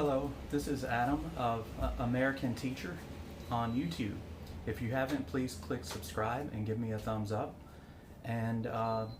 Hello, this is Adam of American Teacher on YouTube. If you haven't, please click subscribe and give me a thumbs up. And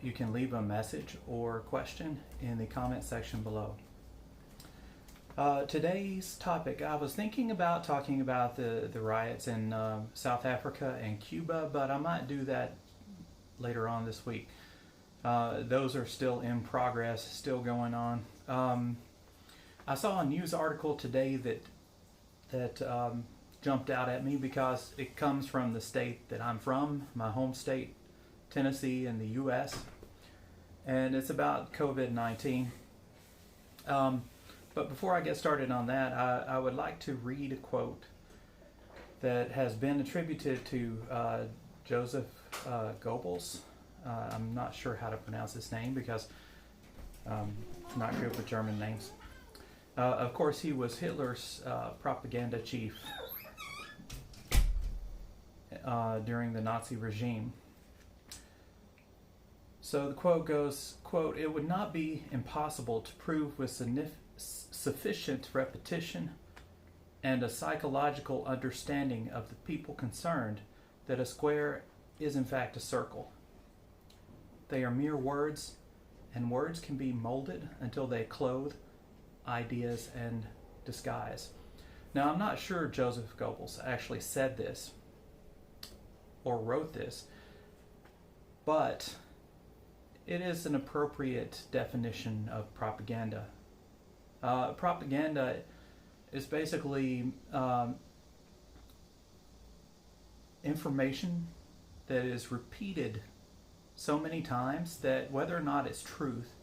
you can leave a message or question in the comment section below. Today's topic, I was thinking about talking about the riots in South Africa and Cuba, but I might do that later on this week. Those are still in progress, still going on. I saw a news article today that jumped out at me because it comes from the state that I'm from, my home state, Tennessee, in the U.S., and it's about COVID-19. But before I get started on that, I would like to read a quote that has been attributed to Joseph Goebbels. I'm not sure how to pronounce his name because I'm not good with German names. Of course, he was Hitler's propaganda chief during the Nazi regime. So the quote goes, quote, "It would not be impossible to prove with sufficient repetition and a psychological understanding of the people concerned that a square is in fact a circle. They are mere words, and words can be molded until they clothe ideas and disguise." Now, I'm not sure Joseph Goebbels actually said this or wrote this, but it is an appropriate definition of propaganda. Propaganda is basically information that is repeated so many times that whether or not it's truth,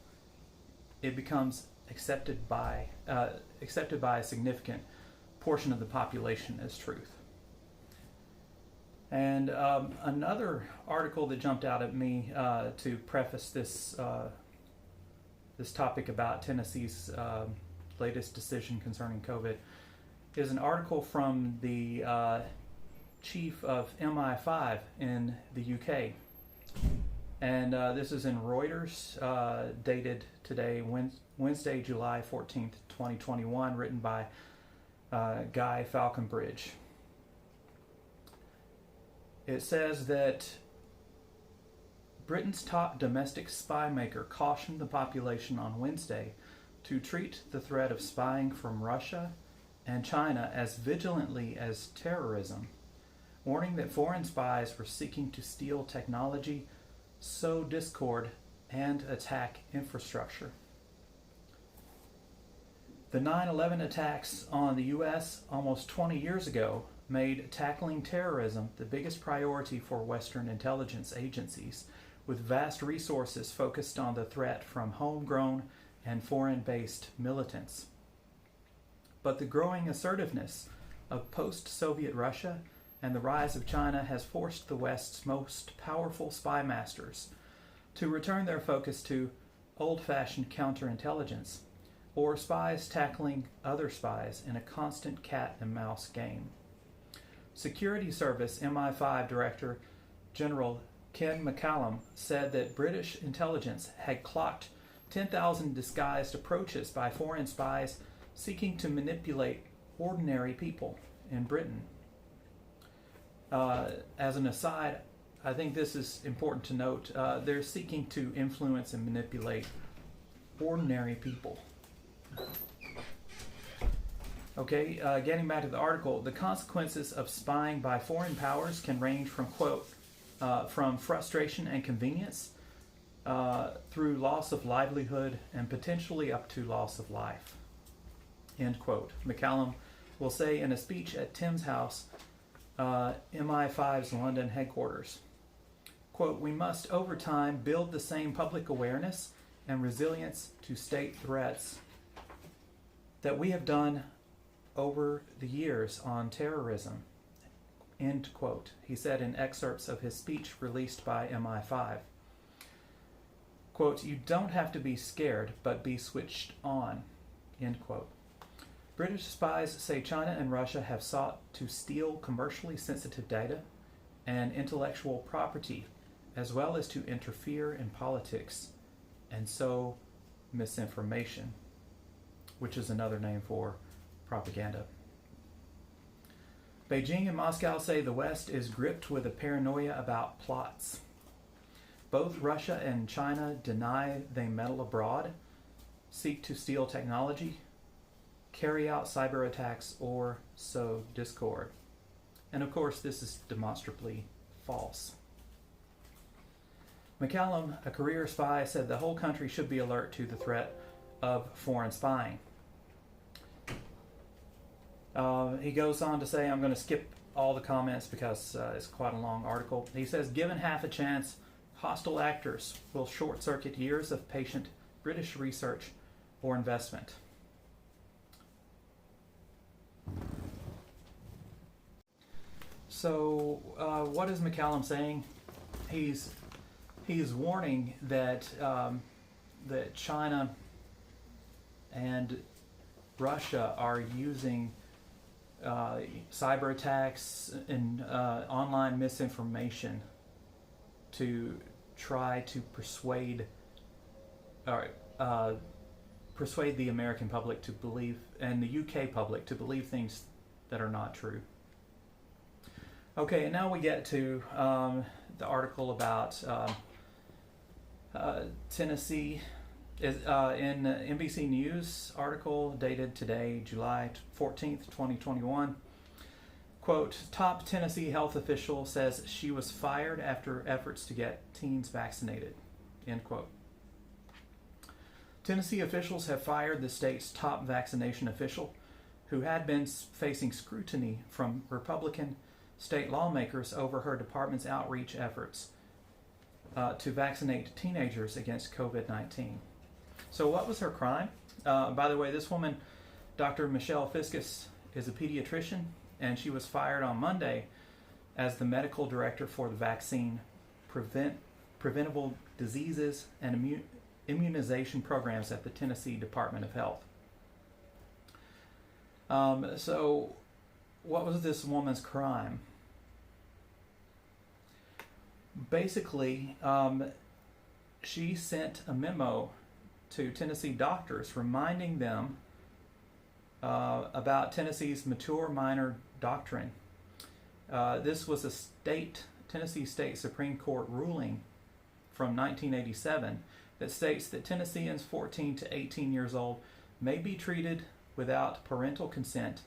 it becomes accepted by a significant portion of the population as truth. And another article that jumped out at me to preface this topic about Tennessee's latest decision concerning COVID is an article from the chief of MI5 in the UK. And this is in Reuters, dated today, Wednesday, July 14th, 2021, written by Guy Falconbridge. It says that Britain's top domestic spy maker cautioned the population on Wednesday to treat the threat of spying from Russia and China as vigilantly as terrorism, warning that foreign spies were seeking to steal technology, sow discord, and attack infrastructure. The 9/11 attacks on the U.S. almost 20 years ago made tackling terrorism the biggest priority for Western intelligence agencies, with vast resources focused on the threat from homegrown and foreign-based militants. But the growing assertiveness of post-Soviet Russia and the rise of China has forced the West's most powerful spy masters to return their focus to old-fashioned counterintelligence, or spies tackling other spies in a constant cat-and-mouse game. Security Service MI5 Director General Ken McCallum said that British intelligence had clocked 10,000 disguised approaches by foreign spies seeking to manipulate ordinary people in Britain. As an aside, I think this is important to note. They're seeking to influence and manipulate ordinary people. Okay, getting back to the article, the consequences of spying by foreign powers can range from, quote, from frustration and convenience through loss of livelihood and potentially up to loss of life, end quote. McCallum will say in a speech at Tim's House, MI5's London headquarters. Quote, "We must over time build the same public awareness and resilience to state threats that we have done over the years on terrorism," end quote, he said in excerpts of his speech released by MI5. Quote, "You don't have to be scared, but be switched on," end quote. British spies say China and Russia have sought to steal commercially sensitive data and intellectual property, as well as to interfere in politics and sow misinformation, which is another name for propaganda. Beijing and Moscow say the West is gripped with a paranoia about plots. Both Russia and China deny they meddle abroad, seek to steal technology, carry out cyber attacks, or sow discord. And of course, this is demonstrably false. McCallum, a career spy, said the whole country should be alert to the threat of foreign spying. He goes on to say, I'm going to skip all the comments because it's quite a long article. He says, given half a chance, hostile actors will short-circuit years of patient British research or investment. So, what is McCallum saying? He's warning that that China and Russia are using cyber attacks and online misinformation to try to persuade the American public to believe, and the UK public to believe things that are not true. Okay, and now we get to the article about Tennessee. In NBC News article dated today, July 14th, 2021. Quote, top Tennessee health official says she was fired after efforts to get teens vaccinated. End quote. Tennessee officials have fired the state's top vaccination official, who had been facing scrutiny from Republican state lawmakers over her department's outreach efforts to vaccinate teenagers against COVID-19. So what was her crime? By the way, this woman, Dr. Michelle Fiscus, is a pediatrician, and she was fired on Monday as the medical director for the vaccine preventable diseases and immunization programs at the Tennessee Department of Health. So what was this woman's crime? Basically, she sent a memo to Tennessee doctors reminding them about Tennessee's mature minor doctrine. This was a Tennessee State Supreme Court ruling from 1987 that states that Tennesseans 14 to 18 years old may be treated without parental consent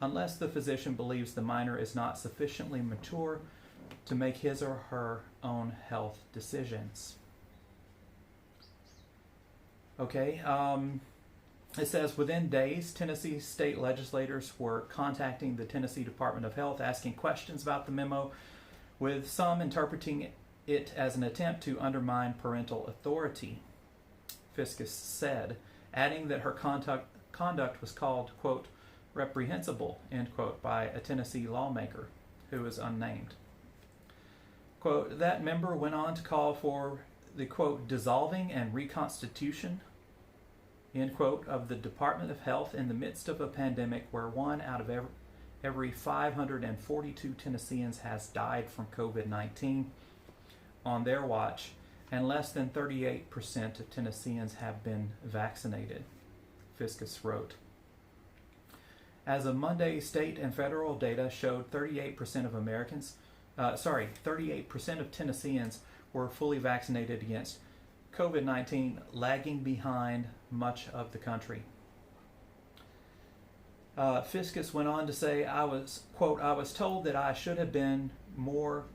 unless the physician believes the minor is not sufficiently mature to make his or her own health decisions. Okay, it says within days, Tennessee state legislators were contacting the Tennessee Department of Health asking questions about the memo, with some interpreting it as an attempt to undermine parental authority, Fiscus said, adding that her conduct was called, quote, reprehensible, end quote, by a Tennessee lawmaker who is unnamed. Quote, that member went on to call for the, quote, dissolving and reconstitution, end quote, of the Department of Health in the midst of a pandemic where one out of every 542 Tennesseans has died from COVID-19 on their watch, and less than 38% of Tennesseans have been vaccinated, Fiscus wrote. As of Monday, state and federal data showed 38% of Tennesseans were fully vaccinated against COVID-19, lagging behind much of the country. Fiscus went on to say, I was told that I should have been more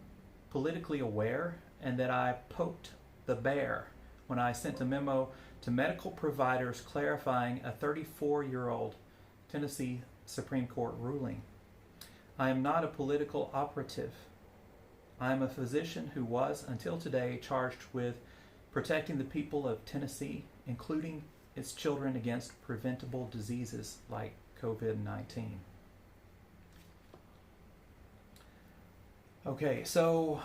politically aware and that I poked the bear when I sent a memo to medical providers clarifying a 34-year-old Tennessee Supreme Court ruling. I am not a political operative. I am a physician who was, until today, charged with protecting the people of Tennessee, including its children, against preventable diseases like COVID-19. Okay, so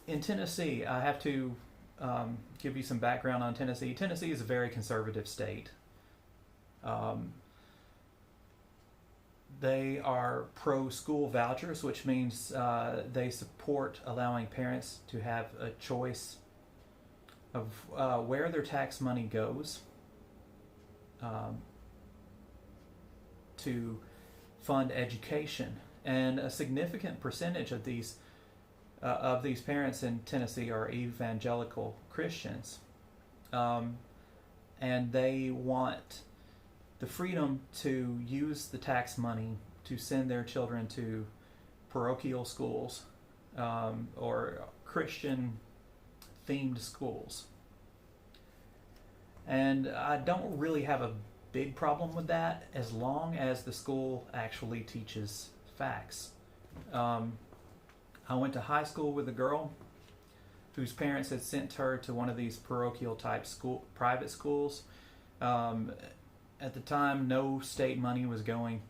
in Tennessee, I have to give you some background on Tennessee. Tennessee is a very conservative state. They are pro-school vouchers, which means they support allowing parents to have a choice of where their tax money goes to fund education. And a significant percentage of these parents in Tennessee are evangelical Christians, and they want the freedom to use the tax money to send their children to parochial schools or Christian themed schools. And I don't really have a big problem with that as long as the school actually teaches facts. I went to high school with a girl whose parents had sent her to one of these parochial type private schools. At the time, no state money was going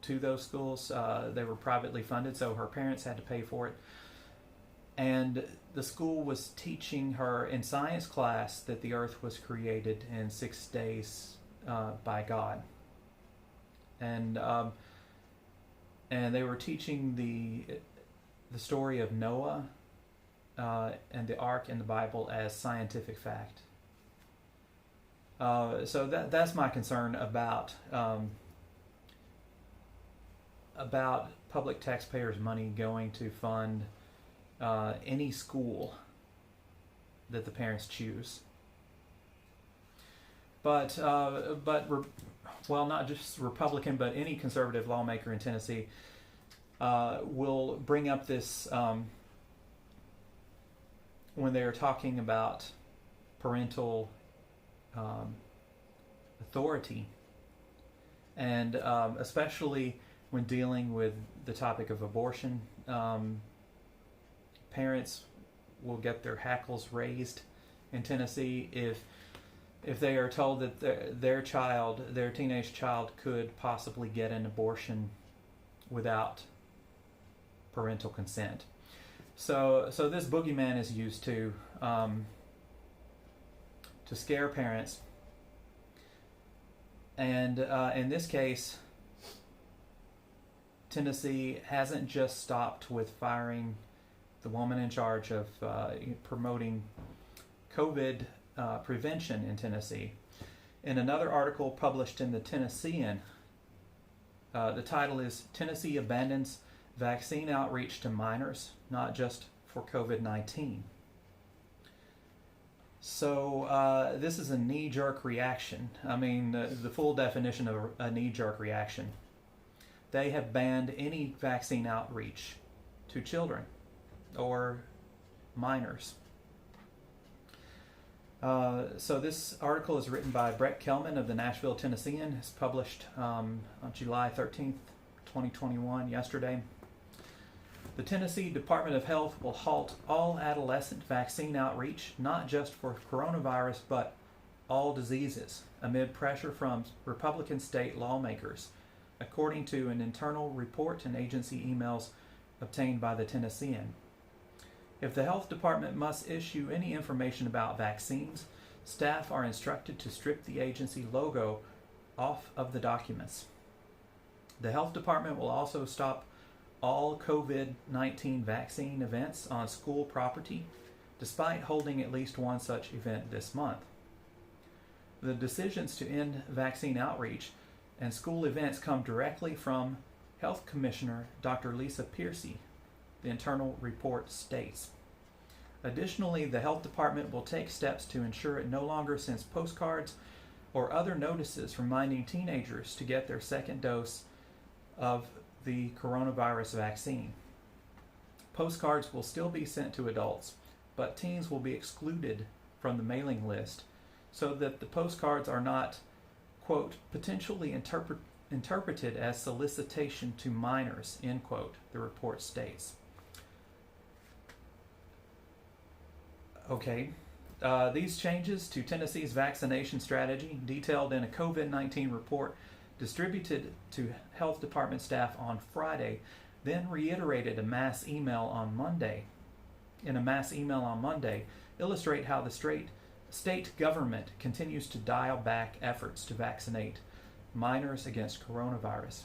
to those schools. They were privately funded, so her parents had to pay for it. And the school was teaching her in science class that the earth was created in 6 days by God. And they were teaching the story of Noah and the ark in the Bible as scientific fact. So that's my concern about public taxpayers' money going to fund any school that the parents choose. But not just Republican, but any conservative lawmaker in Tennessee will bring up this when they're talking about parental authority, and especially when dealing with the topic of abortion. Parents will get their hackles raised in Tennessee if they are told that their teenage child could possibly get an abortion without parental consent. So this boogeyman is used to scare parents, and in this case, Tennessee hasn't just stopped with firing the woman in charge of promoting COVID prevention in Tennessee. In another article published in the Tennessean, the title is "Tennessee Abandons Vaccine Outreach to Minors, Not Just for COVID-19." So this is a knee-jerk reaction. I mean, the full definition of a knee-jerk reaction. They have banned any vaccine outreach to children or minors. So this article is written by Brett Kelman of the Nashville Tennessean. It's published on July 13th, 2021, yesterday. The Tennessee Department of Health will halt all adolescent vaccine outreach, not just for coronavirus, but all diseases, amid pressure from Republican state lawmakers, according to an internal report and agency emails obtained by the Tennessean. If the health department must issue any information about vaccines, staff are instructed to strip the agency logo off of the documents. The health department will also stop all COVID-19 vaccine events on school property, despite holding at least one such event this month. The decisions to end vaccine outreach and school events come directly from Health Commissioner Dr. Lisa Piercy, the internal report states. Additionally, the health department will take steps to ensure it no longer sends postcards or other notices reminding teenagers to get their second dose of the coronavirus vaccine. Postcards will still be sent to adults, but teens will be excluded from the mailing list so that the postcards are not, quote, potentially interpreted as solicitation to minors, end quote, the report states. Okay, these changes to Tennessee's vaccination strategy, detailed in a COVID-19 report distributed to health department staff on Friday, then reiterated in a mass email on Monday, illustrate how the state government continues to dial back efforts to vaccinate minors against coronavirus.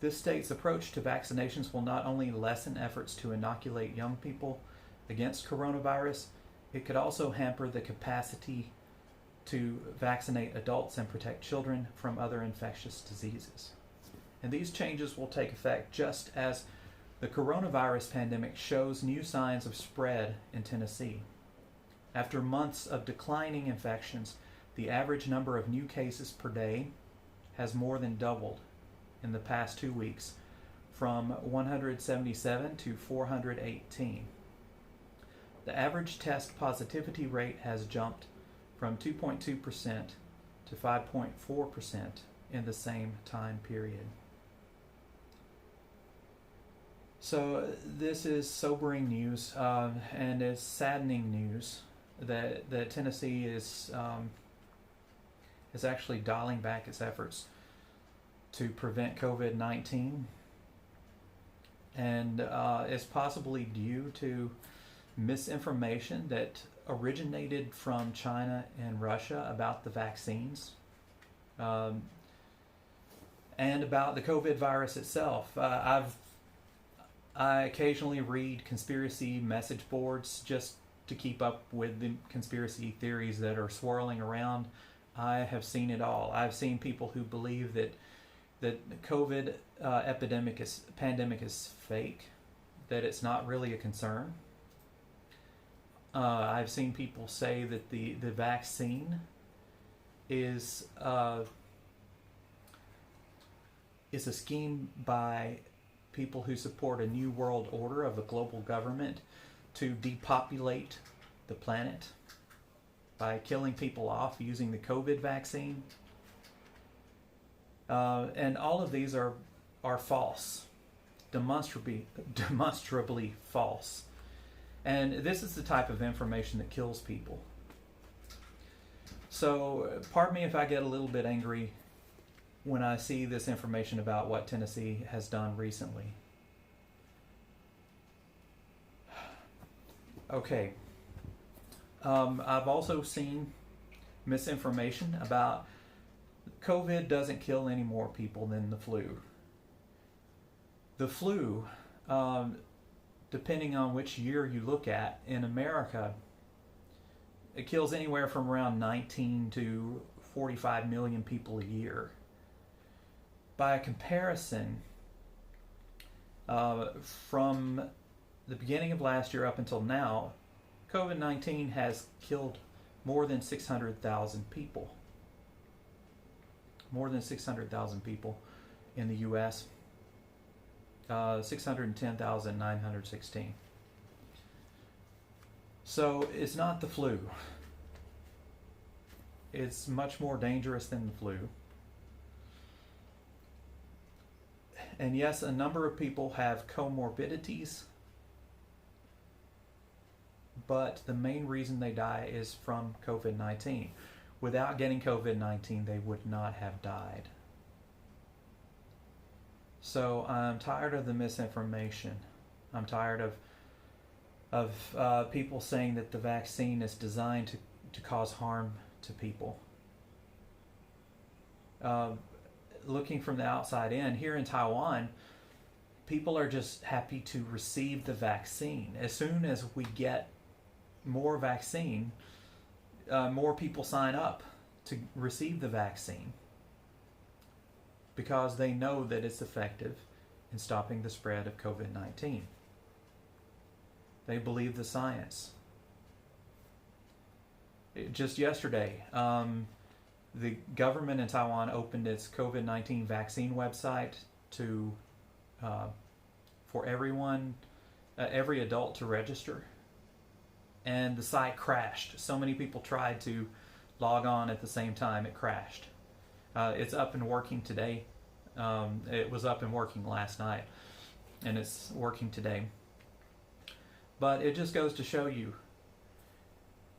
This state's approach to vaccinations will not only lessen efforts to inoculate young people against coronavirus, It could also hamper the capacity to vaccinate adults and protect children from other infectious diseases. And these changes will take effect just as the coronavirus pandemic shows new signs of spread in Tennessee. After months of declining infections, the average number of new cases per day has more than doubled in the past 2 weeks, from 177 to 418. The average test positivity rate has jumped from 2.2% to 5.4% in the same time period. So this is sobering news, and it's saddening news that Tennessee is actually dialing back its efforts to prevent COVID-19, and it's possibly due to misinformation that originated from China and Russia about the vaccines, and about the COVID virus itself. I occasionally read conspiracy message boards just to keep up with the conspiracy theories that are swirling around. I have seen it all. I've seen people who believe that the COVID pandemic is fake, that it's not really a concern. I've seen people say that the vaccine is a scheme by people who support a new world order of a global government to depopulate the planet by killing people off using the COVID vaccine. And all of these are false, demonstrably false. And this is the type of information that kills people. So pardon me if I get a little bit angry when I see this information about what Tennessee has done recently. Okay. I've also seen misinformation about COVID doesn't kill any more people than the flu. The flu, depending on which year you look at, in America, it kills anywhere from around 19 to 45 million people a year. By comparison, from the beginning of last year up until now, COVID-19 has killed more than 600,000 people. More than 600,000 people in the U.S. 610,916. So it's not the flu. It's much more dangerous than the flu. And yes, a number of people have comorbidities, but the main reason they die is from COVID-19. Without getting COVID-19, they would not have died. So I'm tired of the misinformation. I'm tired of people saying that the vaccine is designed to cause harm to people. Looking from the outside in, here in Taiwan, people are just happy to receive the vaccine. As soon as we get more vaccine, more people sign up to receive the vaccine because they know that it's effective in stopping the spread of COVID-19. They believe the science. Just yesterday, the government in Taiwan opened its COVID-19 vaccine website to for everyone, every adult to register. And the site crashed. So many people tried to log on at the same time, it crashed. It's up and working today. It was up and working last night, and it's working today. But it just goes to show you,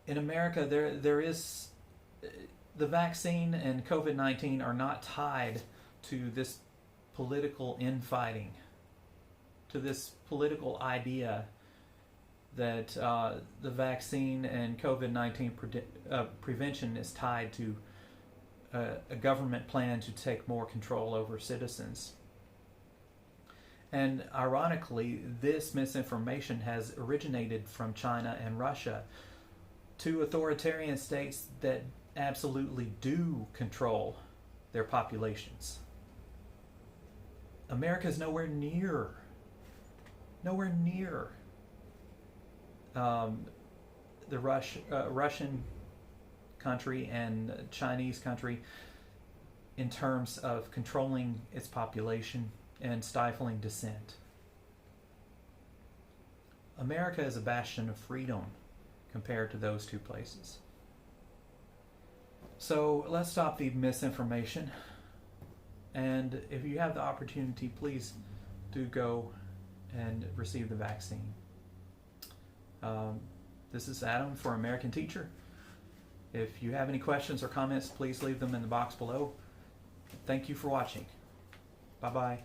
in America, there is the vaccine and COVID-19 are not tied to this political infighting, to this political idea that the vaccine and COVID-19 prevention is tied to a government plan to take more control over citizens. And ironically, this misinformation has originated from China and Russia, to authoritarian states that absolutely do control their populations. America is nowhere near the Russian country and Chinese country in terms of controlling its population and stifling dissent. America is a bastion of freedom compared to those two places. So let's stop the misinformation. And if you have the opportunity, please do go and receive the vaccine. This is Adam for American Teacher. If you have any questions or comments, please leave them in the box below. Thank you for watching. Bye-bye.